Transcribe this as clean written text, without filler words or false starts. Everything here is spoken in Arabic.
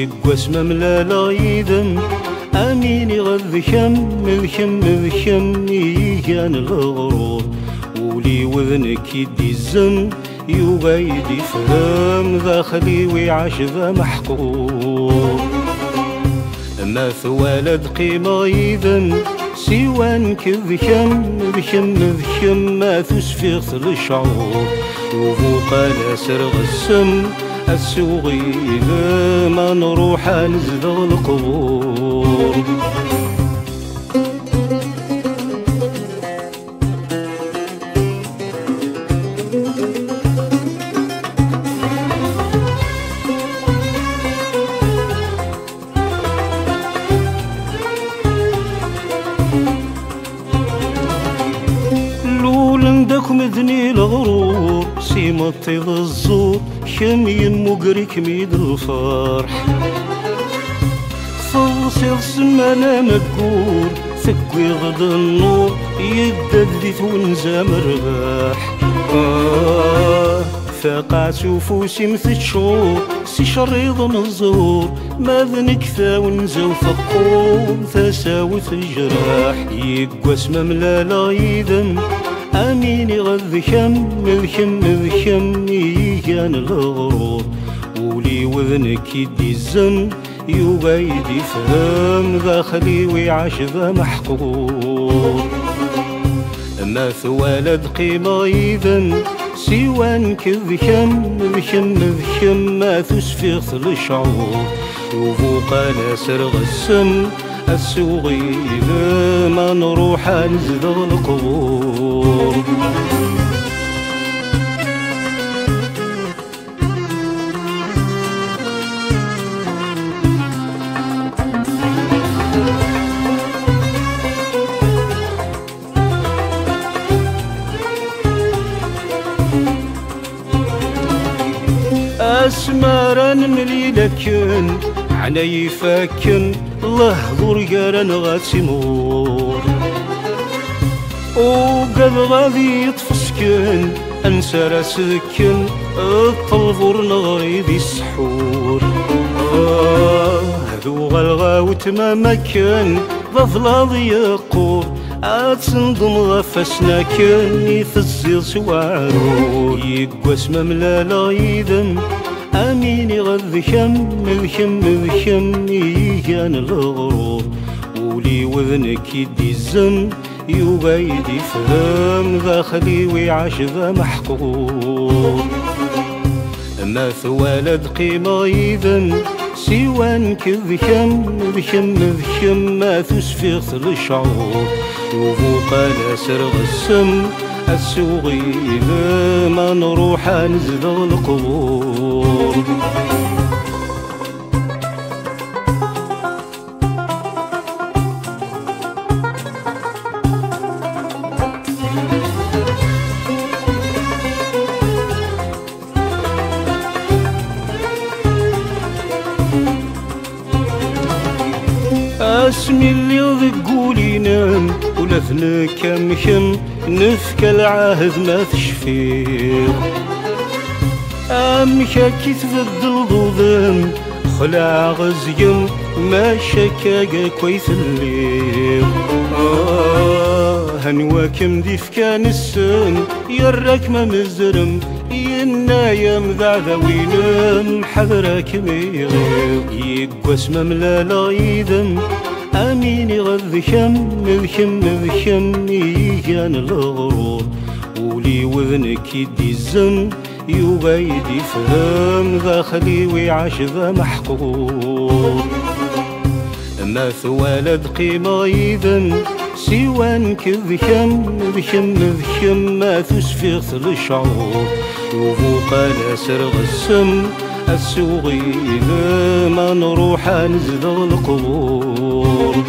يقوس مملالا يدم أميني غذكم ذكم يجان الغرور ولي وذنك يدي الزم يبايد يفهم ذاخلي ويعاش ذا محقور ما ثوالد قيمة يدم سوانك ذكم ما تسفيغ الشعور وفوق سرغ السم السوغي ما نروح نزدغ القبور لولندك مذني الغرور سيمطي الزور كم يمقريك ميد الفرح خلصي السمانة مقور ثقوي غد النور يددي ونزا مرباح فاقع سوفوسي مثل شور سي شريض الزور ماذنك ثا ونزا وفقوم ثساوث الجراح يقوس مملالا يدم أميني غذكم يجان الغرور ولي وذنك يدي الزم يبايد يفهم ذاخلي ويعاش ذا محقور ما ثوالد قيمة يذم سوانك ذكم ما تسفيغ الشعور وفوق سرغ السم السوغي ما نروح نزدغ القبور أسمارا نملي لكن عني فاكن الله ضرقارا غاسمور وقد غادي يطفسكن انسى راسكن الطلفور نغري ذي السحور هذو غلغاوت ما مكان ظفلاض يقور أتصندم غفسنا كن يثزيل سوارور يقوس مملالا يدم أميني غذكم يجان الغرور ولي وذنك يدي الزم يبايد يفهم ذاخلي ويعاش ذا محقور ما ثوالد قيمة يذم سوانك ذكم ما تسفيغ الشعور وفوق سرغ السم السوغي ما نروح نزدغ القبور اسمي اللي ذقولينا ولا ثنك مخم نفك العهد ما تشفيق أمك تبدل ضوضم خلع غزيم ما شكاقا كويس الليل هنواكم ديف كان السن يراك ما مزرم ينا ذا ذوينم حذرك ميغيب يقوس مملالا يدم أميني غذكم ذكم يجان الغرور ولي وذنك يدي الزم يوبا يدي فهم ذا خلي ويعاش ذا محقور ما ثوالد قيمة إذن سوان كذكم ما تسفيغ الشعور وفوق نسر السم السوغي إذا ما نروح نزدغ القبور